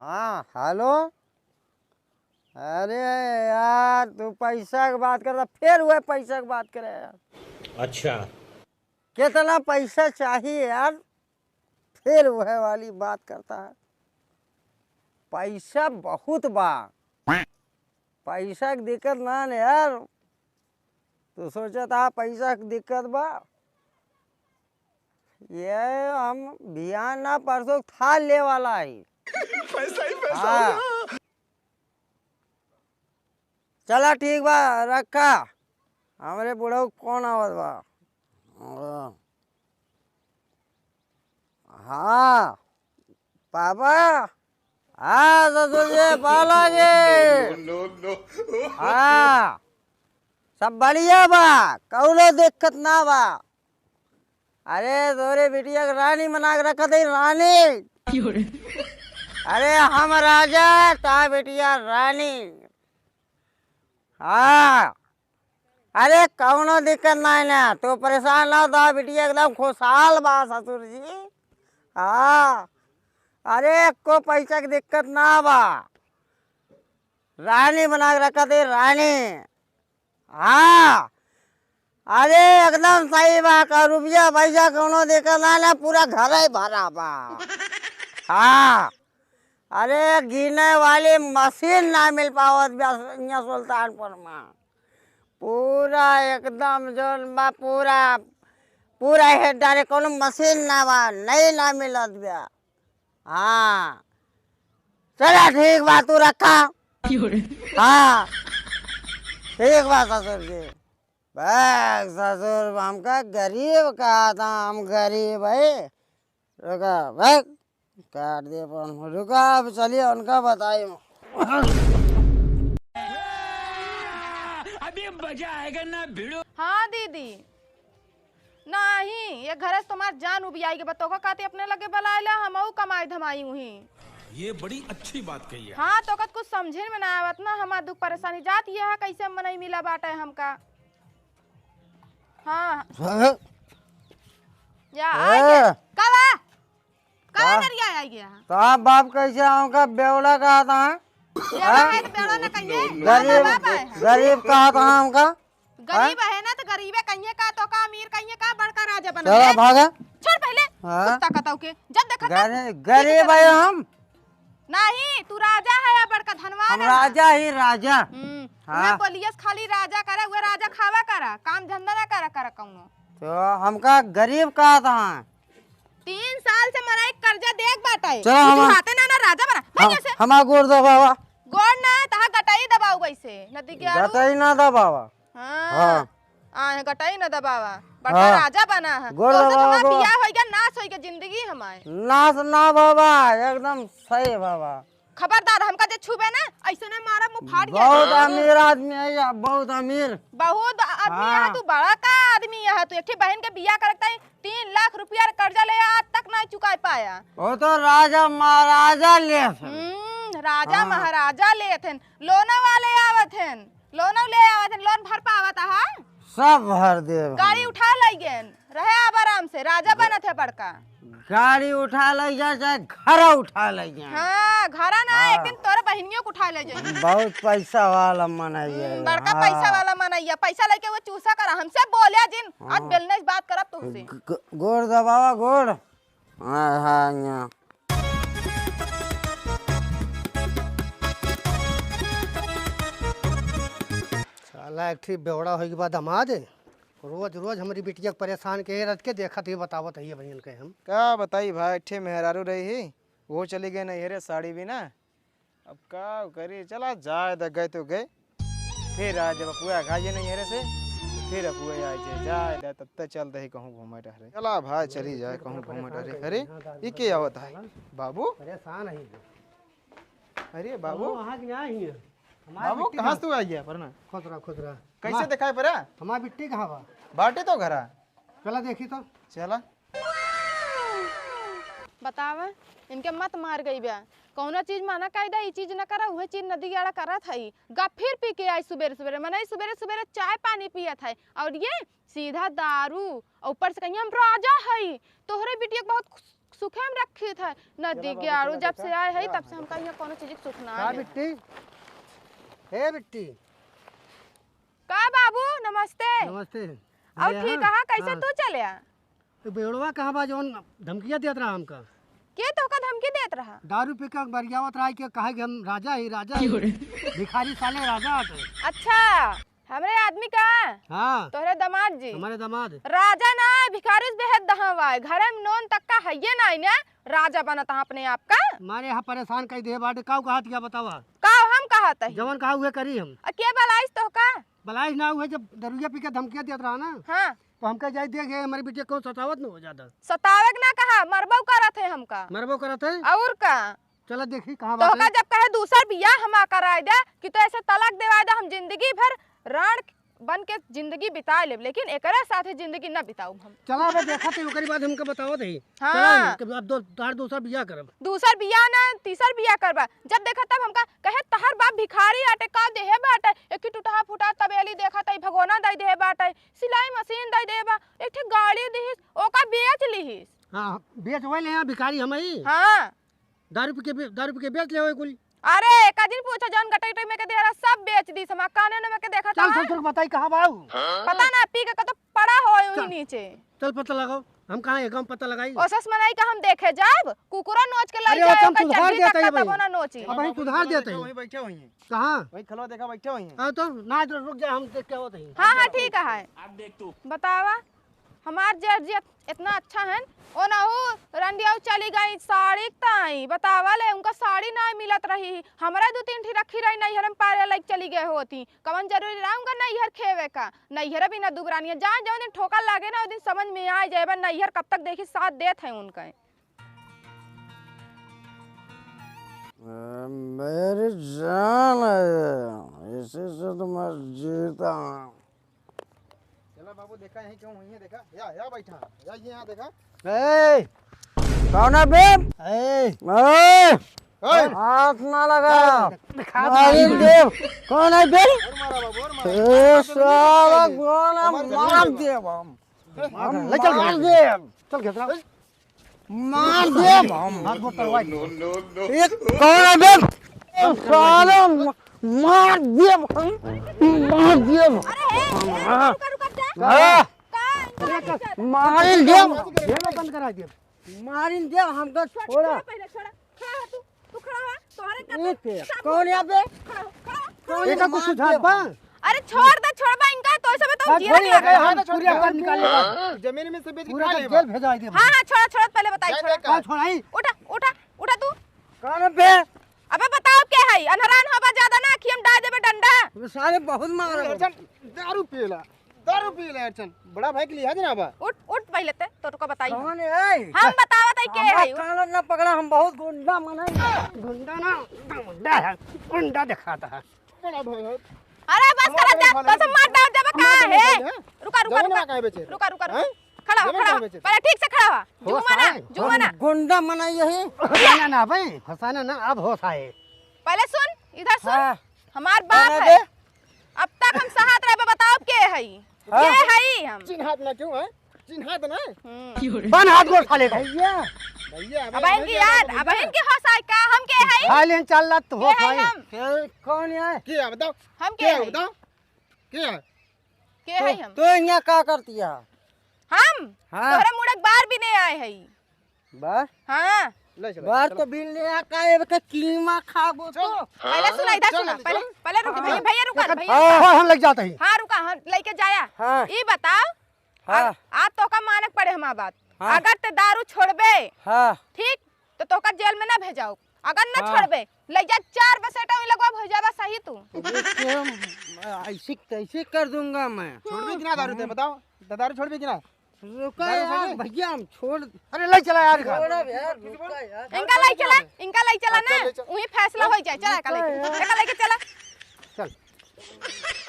हाँ हेलो। अरे यार तू पैसा की बात कर रहा, फिर वह पैसा की बात करे यार। अच्छा, कितना पैसा चाहिए यार, फिर वह वाली बात करता है। पैसा बहुत बा, पैसा की दिक्कत ना है यार। तू सोचा था पैसा की दिक्कत बा, ये हम बिहान ना परसों थाल ले वाला है। पैसा ही पैसा हाँ होगा। चला ठीक बा, रखा। हमारे बुढ़ऊ कौन आवत बा। हाँ पापा, हाँ ससुर जी पाला जी। नो नो हाँ सब बढ़िया बा, कौनो दिक्कत ना बा। अरे तोरे बिटिया के रानी बना के रखा थी, रानी। अरे हम राजा, ता बिटिया रानी। हाँ अरे कौनो दिक्कत ना है ना, तो परेशान ना हो, ता बिटिया एकदम खुशहाल बा ससुर जी। हाँ अरे को पैसा की दिक्कत ना बा, रानी बना के रखा थी रानी। हाँ अरे एकदम सही बा, का रुपया पैसा कोनो दिक्कत ना, पूरा घर ही भरा बा। हाँ अरे गिने वाली मशीन ना मिल पावत यहाँ सुल्तानपुर में। पूरा एकदम जोन बा, पूरा पूरा हेड डाले, कोनो मशीन ना बा, नहीं ना मिलत बा। हाँ चला ठीक बा, तू रखा। हाँ ठीक बा ससुर जी। बस ससुर हमका गरीब कहा था, हम गरीब है। रुका भाई काट दिया फोन, रुका अब चलिए उनका बताइए। अभी मजा आएगा ना भिड़ो। हाँ दीदी, नहीं ये घर से तुम्हार जान उबियाई के बतौका काते अपने लगे बलायला, हमऊ कमाई धमाई हुई। ये बड़ी अच्छी बात कही है। हाँ तो कुछ समझे में ना आवत ना, हमार दुख परेशानी जात यह है कैसे मनई मिला बाटे हमका। हाँ या आ गया कवा कवा नरिया आ गया। तो आप बाप कैसे आऊँगा, बेवड़ा कहा था। बेड़ा है तो बेड़ा ना कहिए, गरीब बाप है। गरीब कहा था हमका। गरीब है ना तो गरीबे कहिए का, तो का अमीर कहिए का, बड़का राजा बना चलो है। भागा। छोड़ पहले हाँ? कुत्ता कताऊ के जब देखा गरीब है हम। नहीं तू राजा है या बड़का धनवान हम है। राजा ही राजा। हाँ बोलियस खाली राजा करे, वो राजा खावा करा, काम धंधा ना करा कौनो। तो हमका गरीब कहा था। 3 साल से मरा एक कर्जा देख बाटे, चलो हम हाथे ना राजा बना भैया से। हमारा गोड़ दो बाबा। गोड़ ना तहा गटाई दबाऊ वैसे नदी के आरू। गताई ना दो बाबा। हां आ गटाई ना दबावा, बड़का हाँ। राजा बना है। गोड़ तो दबाओ हमारा गो। बियाह हो गया, नाश हो गया जिंदगी हमारे। नाच ना बाबा, एकदम सही बाबा। खबरदार हमका जे छुबे ना ऐसे ना मारा मुंह फाड़ गया। बहुत अमीर आदमी है या बहुत अमीर। बहुत आदमी हाँ। है, तू बड़ा का आदमी है, तू एक बहन के बियाह करता है 3 लाख रुपया कर्जा ले आज तक नहीं चुका पाया। वो तो राजा महाराजा ले राजा हाँ। महाराजा ले थे, लोना वाले आवत हैं, लोना ले आवत हैं, लोन भर पावत है, सब भर दे। गाड़ी उठा लाई गेन रहे अब आराम से, राजा बना थे बड़का। गाड़ी उठा ले जा, चाहे घर उठा ले जा। हाँ घरा ना हाँ। एक दिन तोरे बहनियों को उठा ले जाई। बहुत पैसा वाला मनाइए। बड़का पैसा वाला मनैया, पैसा लेके वो चूसा करा हमसे बोलिया जिन आज बेलने से बात करब तुमसे। गोड़ दबावा गोड़। हाँ हाँ यहाँ। साला एक ठीक बेवड़ा होने के बाद दामाद रोज रोज हमारी बिटिया के परेशान के रख के देखा थी, बतावत है बहन के हम का बताई भाई, ठे मेहरारू रही ही वो चली गई नहीं रे साड़ी भी ना। अब का करी, चला जाए द गए तो गए, फिर आज जब अपुआ खाइए नहीं हेरे से, फिर अपुआ आ जाए जाए द तब तक चल दही कहूँ घूमे टहरे। चला भाई चली जाए कहूँ घूमे टहरे। अरे ये क्या होता है बाबू? परेशान है। अरे बाबू वहाँ के यहाँ ही है बाबू, कहाँ से तू आ गया परना? खुदरा कैसे दिखाई पड़ा? हमारी बिट्टी कहाँ बा? बाटे तो घरा। चला देखी तो। चला बतावा इनके मत मार गई बा, कौना चीज माना कायदा ई चीज न करा, वह चीज नदी गाड़ा करा था। गफिर पी के आई सुबेरे सुबेरे, मने सुबेरे सुबेरे चाय पानी पिया था, और ये सीधा दारू, ऊपर से कहीं हम राजा है। तोहरे बिटिया बहुत सुखे में रखी था नदी के आड़ू जब से आए है तब से हमका यहाँ कोनो चीज के सुख ना का आए बिट्टी हे बिट्टी का बाबू नमस्ते नमस्ते और ठीक कहा कैसे तू चले आ तो बेड़वा कहाँ बा जौन धमकिया देत रहा हमका के तो का धमकी देत रहा दारू पी के बरियावत रहा के कहा कि हम राजा ही भिखारी साले राजा आते अच्छा हमरे आदमी का हाँ तोहरे दामाद जी हमारे दामाद राजा ना भिखारी से बेहद दहावा घरे में नोन तक का है ये नहीं ना राजा बनता अपने आप का हमारे यहाँ परेशान कई दे बाटे काऊ कहा क्या बतावा का हम कहत है जवन कहा हुए करी हम के बलाइस तो का बलाइश ना हुए जब दरुया पी के धमकिया देत रहा ना हाँ तो हमका जाए दे गए हमारी बेटी को सतावत न हो जाता सतावेक ना कहा मरबो करत है हमका मरबो करत है और का चलो देखी कहाँ तो बात का है जब कहे दूसर बियाह हम कराए दे कि तो ऐसे तलाक देवाए दे हम जिंदगी भर रण बन के जिंदगी बिता लेब लेकिन एकरे साथे जिंदगी न बिताऊ हम चला अब देखा थे ओकरी बाद हमका बतावत है हाँ। चला अब तार दूसरा बियाह करब दूसर बियाह ना तीसर बियाह करबा जब देखा तब हमका कहे तहर बाप भिखारी आटे का देहे बाटे एक टूटा फूटा तबेली देखा तई भगोना दई देहे बाटे सिलाई मशीन दई देबा एक ठे गाड़ी दिहिस ओका बेच लिहिस हाँ बेच वही ले भिखारी हम ही हां दारू पी के बेच ले होए कुल अरे एक दिन पूछो जौन गटई में के देहरा सब बेच दी समा काने में के देखा चल था चल बताई कहाँ बाऊ पता ना पी के तो पड़ा हो वही नीचे चल पता लगाओ हम कहाँ है गाँव पता लगाई ओसस मनाई का हम देखे जब कुकुरा नोच के लाई अरे जाए वो तुम ओकर सुधार चड्डी देते तक हैं का भाई। तबो ना नोची अब वही सुधार देते हैं वहीं बैठे हुई हैं कहाँ वही खलो देखा बैठे हुई हैं हाँ तो ना तो रुक जा हम देख क्या होता है हाँ हाँ ठीक है अब देख तू बतावा हमार जर्जी इतना अच्छा है ओ नहु रंडिया चली गई साड़ी ताई बतावा ले उनका साड़ी ना मिलत रही हमरा दो तीन ठी रखी रही नैहर में पारे लाइक चली गए होती कवन जरूरी रहूंगा नैहर खेवे का नैहर भी ना दुबरानिया जहाँ जो दिन ठोका लागे ना उस दिन समझ में आ जाए नैहर कब तक देखी साथ देत है उनका मेरी जान है इसी से तो मैं जीता हूँ। चला बाबू देखा यहीं क्यों हुई है देखा या बैठा या ये यहाँ देखा ए, कौन है बे? ए, हाथ ना लगा मारी देव कौन है बे? और मारा बाबू और मारा ए साला कौन है? मार देव हम ले चल मार देव चल घेतरा मार देव हम हाथ बोल करवाई ये कौन है बे? साला मार देव हम मार देव हाँ, मारी देव देना बंद करा दिया मारी देव हमको छोड़ा पहले छोड़ा खड़ा हो तू खड़ा हो तोहरे एक कौन यहाँ पे कौन एक कुछ सुधार बा अरे छोड़ बा इनका तो सब तो जीरा छोड़िए लगा हाथ पूरी अकल निकाल ले जमीन में से बेच के पूरा खा का ले जेल भेजा दे हां हां छोड़ा पहले बताई छोड़ा का छोड़ाई उठा तू कौन है बे? अबे बताओ क्या है अनहरान हवा ज्यादा ना कि हम डाल देबे डंडा सारे बहुत मार अर्चन दारू पीला अर्चन बड़ा भाई के लिए जनाब उठ पहले ते तो को बताई कौन है? हम बतावत है के है कानून ना पकड़ा हम बहुत गुंडा मनाएंगे गुंडा ना गुंडा है गुंडा दिखाता है बड़ा भाई है अरे बस कर जा तो सब मार डाल देबे का है रुका जमीन में काहे बेचे रुका खड़ा हो जमीन कहाँ बेचे? पहले ठीक से खड़ा हो जुमा ना गुंडा मनाई यही फसाना ना भाई फसाना ना अब होता है पहले सुन इधर सुन हाँ। हमार बाप कौन है बे? अब तक हम सहात रहे बताओ के है हाँ। के है हम चिन्हात ना क्यों है चिन्हात ना बन हाथ गोल खा लेगा भैया भैया अब इनकी याद अब इनकी होश आई का हम के है खा लेन चल ला तो हो के है भाई हम कौन है? क्या बताओ हम के क्या है बताओ क्या के है हम तो यहाँ क्या करती है? हम हाँ। तोहरे मुड़क बार भी नहीं आए है बस हाँ ले चलो बाहर तो बिल ले आका एक के कीमा खाबो तो पहले सुना इधर सुना पहले रुक भैया रुका भैया हाँ हम लग जाते हैं हाँ रुका हाँ लेके जाया हाँ। ये बताओ हाँ। आज तो का मानक पड़े हमार बात हाँ। अगर ते दारू छोड़बे हाँ ठीक तो का जेल में ना भेजाओ अगर न हाँ। छोड़बे ले जा 4 बसेटा वही लगवा भेजाबा सही तू ऐसे कैसे कर दूंगा मैं छोड़ भी किना दारू दे बताओ दारू छोड़ भी किना रुका यार भैया हम छोड़ अरे ले चला यार घर छोड़ा यार रुका यार इनका लाई चला ना चल, ले चल। वही फैसला हो जाए चला का लेके चला चल